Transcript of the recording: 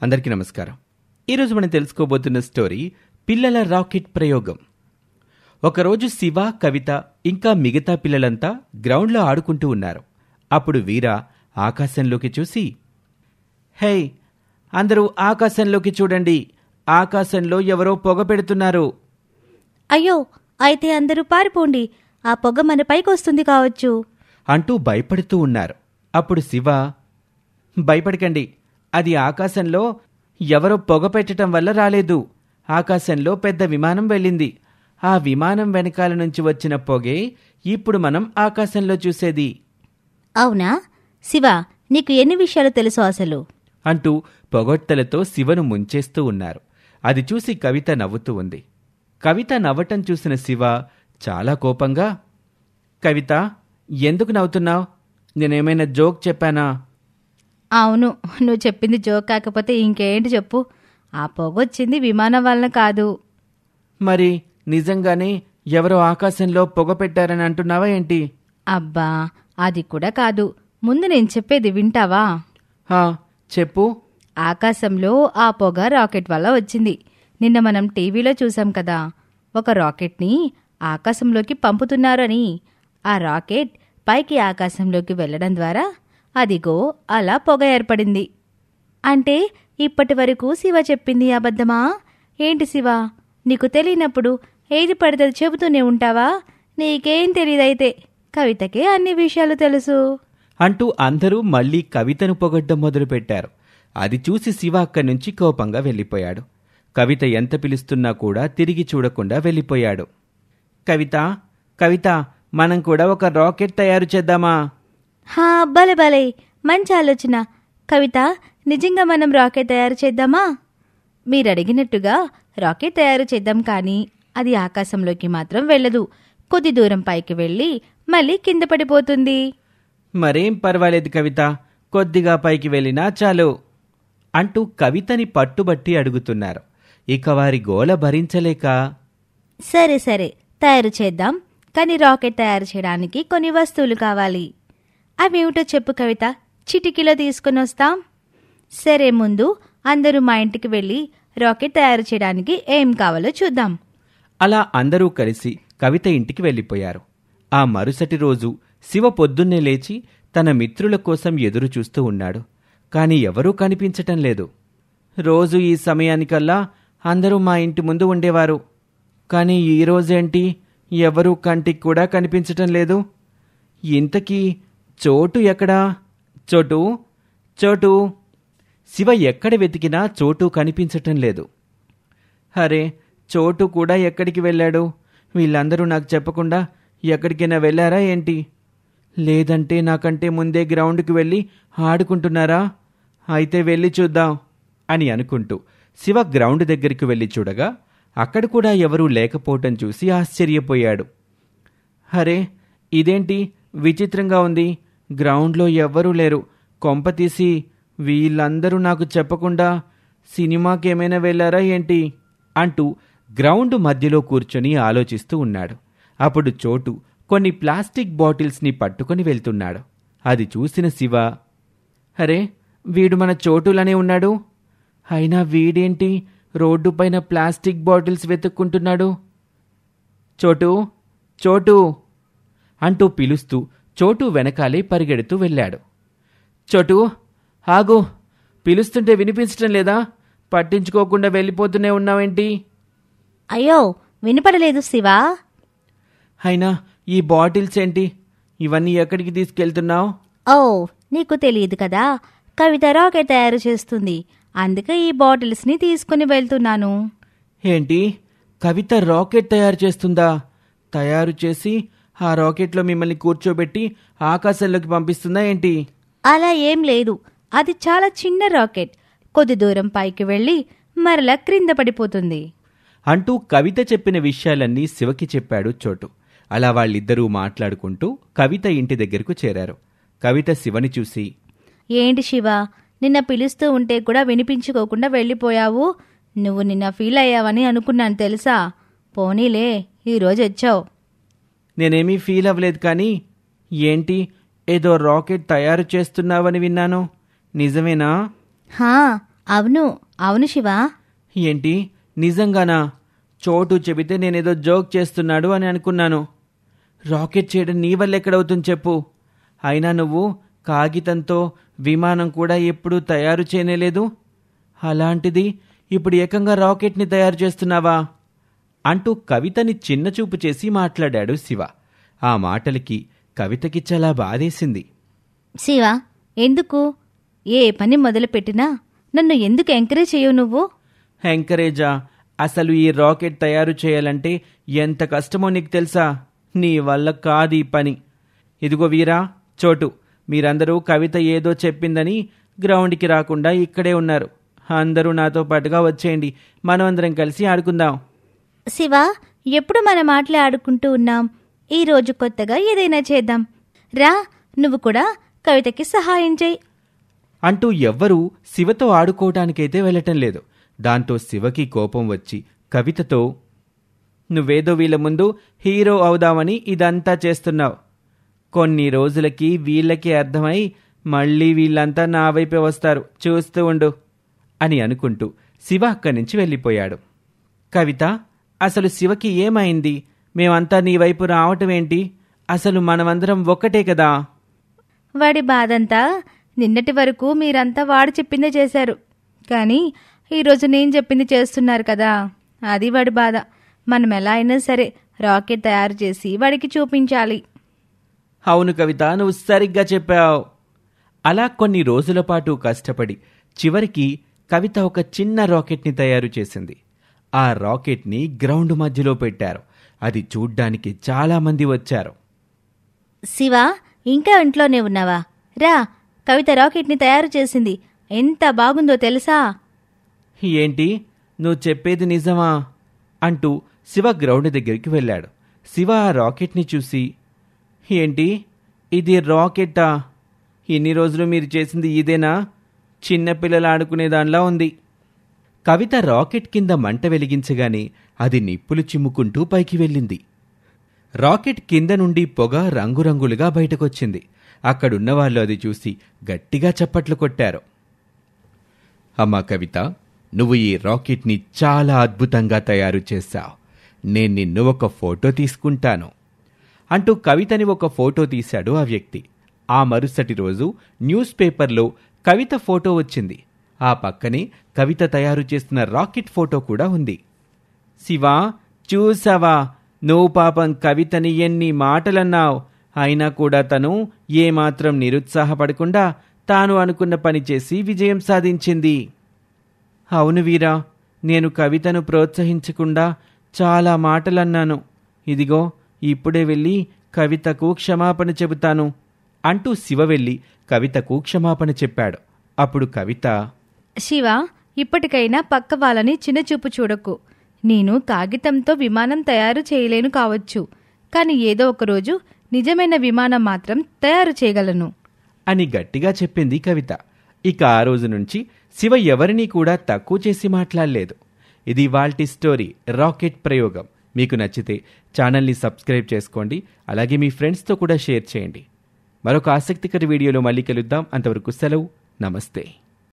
అందరికీ నమస్కారం. ఈరోజు మనం తెలుసుకోబోతున్న స్టోరీ పిల్లల రాకెట్ ప్రయోగం. ఒకరోజు శివ, కవిత ఇంకా మిగతా పిల్లలంతా గ్రౌండ్లో ఆడుకుంటూ ఉన్నారు. అప్పుడు వీర ఆకాశంలోకి చూసి, హే, అందరూ ఆకాశంలోకి చూడండి, ఆకాశంలో ఎవరో పొగ పెడుతున్నారు. అయ్యో, అయితే అందరూ పారిపోండి, ఆ పొగ మన పైకొస్తుంది కావచ్చు అంటూ భయపడుతూ ఉన్నారు. అప్పుడు శివ, భయపడకండి, అది ఆకాశంలో ఎవరో పొగ పెట్టడం వల్ల రాలేదు. ఆకాశంలో పెద్ద విమానం వెళ్ళింది. ఆ విమానం వెనకాల నుంచి వచ్చిన పొగే ఇప్పుడు మనం ఆకాశంలో చూసేది. అవునా? శివ, నీకు ఎన్ని విషయాలు తెలుసు అసలు? అంటూ పొగొట్టలతో శివను ముంచేస్తూ ఉన్నారు. అది చూసి కవిత నవ్వుతూ ఉంది. కవిత నవ్వటం చూసిన శివ చాలా కోపంగా, కవిత, ఎందుకు నవ్వుతున్నావు? నేనేమైనా జోక్ చెప్పానా? అవును, నువ్వు చెప్పింది జోక్ కాకపోతే ఇంకేంటి చెప్పు. ఆ పొగొచ్చింది విమానం వలన కాదు. మరి నిజంగానే ఎవరో ఆకాశంలో పొగ పెట్టారని అంటున్నావా ఏంటి? అబ్బా, అది కూడా కాదు. ముందు నేను చెప్పేది వింటావా? చెప్పు. ఆకాశంలో ఆ పొగ రాకెట్ వల్ల వచ్చింది. నిన్న మనం టీవీలో చూసాం కదా, ఒక రాకెట్ని ఆకాశంలోకి పంపుతున్నారని. ఆ రాకెట్ పైకి ఆకాశంలోకి వెళ్లడం ద్వారా అదిగో అలా పొగ ఏర్పడింది. అంటే ఇప్పటి వరకు శివ చెప్పింది అబద్ధమా ఏంటి? శివ, నీకు తెలియనప్పుడు ఏది పడితే చెబుతూనే ఉంటావా? నీకేం తెలీదైతే. కవితకే అన్ని విషయాలు తెలుసు అంటూ అందరూ మళ్లీ కవితను పొగడ్డం మొదలుపెట్టారు. అది చూసి శివ అక్కడి నుంచి కోపంగా వెళ్ళిపోయాడు. కవిత ఎంత పిలుస్తున్నా కూడా తిరిగి చూడకుండా వెళ్ళిపోయాడు. కవిత, కవిత, మనం కూడా ఒక రాకెట్ తయారు చేద్దామా? భలే భలే, మంచి ఆలోచన. కవిత, నిజంగా మనం రాకెట్ తయారు చేద్దామా? మీరడిగినట్టుగా రాకెట్ తయారు చేద్దాం, కానీ అది ఆకాశంలోకి మాత్రం వెళ్ళదు. కొద్ది దూరం పైకి వెళ్ళి మళ్ళీ కింద పడిపోతుంది. మరేం పర్వాలేదు కవిత, కొద్దిగా పైకి వెళ్ళినా చాలు అంటూ కవితని పట్టుబట్టి అడుగుతున్నారు. ఇక వారి గోల భరించలేక, సరే సరే, తయారు చేద్దాం, కానీ రాకెట్ తయారు చేయడానికి కొన్ని వస్తువులు కావాలి. అవేమిటో చెప్పు కవిత, చిటికీలో తీసుకుని వస్తాం. సరే, ముందు అందరూ మా ఇంటికి వెళ్ళి రాకెట్ తయారు చేయడానికి ఏం కావాలో చూద్దాం. అలా అందరూ కలిసి కవిత ఇంటికి వెళ్ళిపోయారు. ఆ మరుసటి రోజు శివ పొద్దున్నే లేచి తన మిత్రుల కోసం ఎదురు చూస్తూ ఉన్నాడు. కాని ఎవరూ కనిపించటం లేదు. రోజు ఈ సమయానికల్లా అందరూ మా ఇంటి ముందు ఉండేవారు. కాని ఈరోజేంటి ఎవరూ కంటికి కూడా కనిపించటం లేదు? ఇంతకీ చోటు ఎక్కడా? చోటు, చోటు. శివ ఎక్కడ వెతికినా చోటు కనిపించటం లేదు. అరే, చోటు కూడా ఎక్కడికి వెళ్ళాడు? వీళ్ళందరూ నాకు చెప్పకుండా ఎక్కడికైనా వెళ్ళారా ఏంటి? లేదంటే నాకంటే ముందే గ్రౌండ్కి వెళ్ళి ఆడుకుంటున్నారా? అయితే వెళ్ళి చూద్దాం అని అనుకుంటూ శివ గ్రౌండ్ దగ్గరికి వెళ్ళి చూడగా అక్కడ కూడా ఎవరూ లేకపోవటం చూసి ఆశ్చర్యపోయాడు. అరే, ఇదేంటి విచిత్రంగా ఉంది, గ్రౌండ్లో ఎవ్వరూ లేరు. కొంపతీసి వీళ్ళందరూ నాకు చెప్పకుండా సినిమాకేమైనా వెళ్ళారా ఏంటి అంటూ గ్రౌండ్ మధ్యలో కూర్చొని ఆలోచిస్తూ ఉన్నాడు. అప్పుడు చోటు కొన్ని ప్లాస్టిక్ బాటిల్స్ని పట్టుకొని వెళ్తున్నాడు. అది చూసిన శివ, అరే, వీడు మన చోటులనే ఉన్నాడు. అయినా వీడేంటి రోడ్డుపైన ప్లాస్టిక్ బాటిల్స్ వెతుక్కుంటున్నాడు? చోటు, చోటు అంటూ పిలుస్తూ చోటు వెనకాలే పరిగెడుతూ వెళ్ళాడు. చోటు, ఆగు, పిలుస్తుంటే వినిపించటం లేదా? పట్టించుకోకుండా వెళ్ళిపోతూనే ఉన్నావేంటి? అయ్యో, వినపడలేదు శివా. అయినా ఈ బాటిల్స్ ఏంటి? ఇవన్నీ ఎక్కడికి తీసుకెళ్తున్నావు? ఓ, నీకు తెలియదు కదా, కవిత రాకెట్ తయారు చేస్తుంది, అందుకే ఈ బాటిల్స్ని తీసుకుని వెళ్తున్నాను. ఏంటి, కవిత రాకెట్ తయారు చేస్తుందా? తయారు చేసి ఆ రాకెట్లో మిమ్మల్ని కూర్చోబెట్టి ఆకాశంలోకి పంపిస్తుందా ఏంటి? అలా ఏం లేదు, అది చాలా చిన్న రాకెట్. కొద్ది దూరం పైకి వెళ్ళి మరలా క్రింద పడిపోతుంది అంటూ కవిత చెప్పిన విషయాలన్నీ శివకి చెప్పాడు చోటు. అలా వాళ్ళిద్దరూ మాట్లాడుకుంటూ కవిత ఇంటి దగ్గరకు చేరారు. కవిత శివని చూసి, ఏంటి శివ, నిన్న పిలుస్తూ ఉంటే కూడా వినిపించుకోకుండా వెళ్ళిపోయావు. నువ్వు నిన్న ఫీల్ అయ్యావని అనుకున్నాను తెలుసా. పోనీలే, ఈరోజు వచ్చావు. నేనేమీ ఫీల్ అవ్వలేదు, కానీ ఏంటి, ఏదో రాకెట్ తయారు చేస్తున్నావని విన్నాను, నిజమేనా? హా, అవును అవును శివ. ఏంటి, నిజంగానా? చోటు చెబితే నేనేదో జోక్ చేస్తున్నాడు అని అనుకున్నాను. రాకెట్ చేయడం నీ వల్ల ఎక్కడవుతుంది చెప్పు. అయినా నువ్వు కాగితంతో విమానం కూడా ఎప్పుడూ తయారు చేయనేలేదు. అలాంటిది ఇప్పుడు ఏకంగా రాకెట్ని తయారు చేస్తున్నావా అంటూ కవితని చిన్నచూపు చేసి మాట్లాడాడు శివ. ఆ మాటలకి కవితకి చాలా బాధేసింది. శివ, ఎందుకు? ఏ పని మొదలుపెట్టినా నన్ను ఎందుకు ఎంకరేజ్ చేయవు నువ్వు? ఎంకరేజా? అసలు ఈ రాకెట్ తయారు చేయాలంటే ఎంత కష్టమో నీకు తెలుసా? నీ వల్ల కాదు ఈ పని. ఇదిగో వీరా, చోటు, మీరందరూ కవిత ఏదో చెప్పిందని గ్రౌండ్కి రాకుండా ఇక్కడే ఉన్నారు. అందరూ నాతో పాటుగా వచ్చేయండి, మనమందరం కలిసి ఆడుకుందాం. శివ, ఎప్పుడు మన మాటలే ఆడుకుంటూ ఉన్నాం. ఈరోజు కొత్తగా ఏదైనా చేద్దాం. రా, నువ్వు కూడా కవితకి సహాయం చేయి అంటూ ఎవ్వరూ శివతో ఆడుకోవటానికైతే వెళ్ళటం లేదు. దాంతో శివకి కోపం వచ్చి కవితతో, నువ్వేదో వీళ్ళ ముందు హీరో అవుదామని ఇదంతా చేస్తున్నావు. కొన్ని రోజులకి వీళ్ళకి అర్థమై మళ్ళీ వీళ్ళంతా నా వైపే వస్తారు, చూస్తూ ఉండు అని అనుకుంటూ శివ అక్కడి నుంచి వెళ్ళిపోయాడు. కవిత, అసలు శివకి ఏమైంది? మేమంతా నీ వైపు రావటమేంటి? అసలు మనమందరం ఒక్కటే కదా. వాడి బాధంతా నిన్నటి వరకు మీరంతా వాడు చెప్పిందే చేశారు, కానీ ఈరోజు నేను చెప్పింది చేస్తున్నారు కదా, అది వాడి బాధ. మనం ఎలా అయినా సరే రాకెట్ తయారు చేసి వాడికి చూపించాలి. అవును కవిత, నువ్వు సరిగ్గా చెప్పావు. అలా కొన్ని రోజుల పాటు కష్టపడి చివరికి కవిత ఒక చిన్న రాకెట్ని తయారు చేసింది. ఆ రాకెట్ని గ్రౌండ్ మధ్యలో పెట్టారు. అది చూడ్డానికి చాలామంది వచ్చారు. శివ, ఇంకా ఇంట్లోనే ఉన్నావా? రా, కవిత రాకెట్ని తయారు చేసింది. ఎంత బాగుందో తెలుసా? ఏంటి, నువ్వు చెప్పేది నిజమా అంటూ శివ గ్రౌండ్ దగ్గరికి వెళ్ళాడు. శివ ఆ రాకెట్ని చూసి, ఏంటి, ఇది రాకెట్టా? ఇన్ని రోజులు మీరు చేసింది ఇదేనా? చిన్నపిల్లలు ఆడుకునే దానిలా ఉంది. కవిత రాకెట్ కింద మంట వెలిగించగానే అది నిప్పులు చిమ్ముకుంటూ పైకి వెళ్ళింది. రాకెట్ కింద నుండి పొగ రంగురంగులుగా బయటకొచ్చింది. అక్కడున్నవాళ్ళు అది చూసి గట్టిగా చప్పట్లు కొట్టారు. అమ్మా కవిత, నువ్వు ఈ రాకెట్ని చాలా అద్భుతంగా తయారు చేశావు. నేను నిన్ను ఒక ఫోటో తీసుకుంటాను అంటూ కవితని ఒక ఫోటో తీశాడు ఆ వ్యక్తి. ఆ మరుసటి రోజు న్యూస్ పేపర్లో కవిత ఫోటో వచ్చింది. ఆ పక్కనే కవిత తయారు చేస్తున్న రాకెట్ ఫోటో కూడా ఉంది. శివా, చూసావా, నువ్వు పాపం కవితని ఎన్ని మాటలన్నావు, అయినా కూడా తను ఏమాత్రం నిరుత్సాహపడకుండా తాను అనుకున్న పని చేసి విజయం సాధించింది. అవును వీరా, నేను కవితను ప్రోత్సహించకుండా చాలా మాటలన్నాను. ఇదిగో ఇప్పుడే వెళ్ళి కవితకు క్షమాపణ చెబుతాను అంటూ శివ వెళ్ళి కవితకు క్షమాపణ చెప్పాడు. అప్పుడు కవిత, శివ, ఇప్పటికైనా పక్క వాళ్ళని చిన్నచూపు చూడకు. నేను కాగితంతో విమానం తయారు చేయలేను కావచ్చు, కానీ ఏదో ఒకరోజు నిజమైన విమానం మాత్రం తయారు చేయగలను అని గట్టిగా చెప్పింది కవిత. ఇక ఆ రోజు నుంచి శివ ఎవరినీ కూడా తక్కువ చేసి మాట్లాడలేదు. ఇది ఇవాల్టి స్టోరీ, రాకెట్ ప్రయోగం. మీకు నచ్చితే ఛానల్ని సబ్స్క్రైబ్ చేసుకోండి. అలాగే మీ ఫ్రెండ్స్తో కూడా షేర్ చేయండి. మరొక ఆసక్తికర వీడియోలో మళ్ళీ కలుద్దాం. అంతవరకు సెలవు, నమస్తే.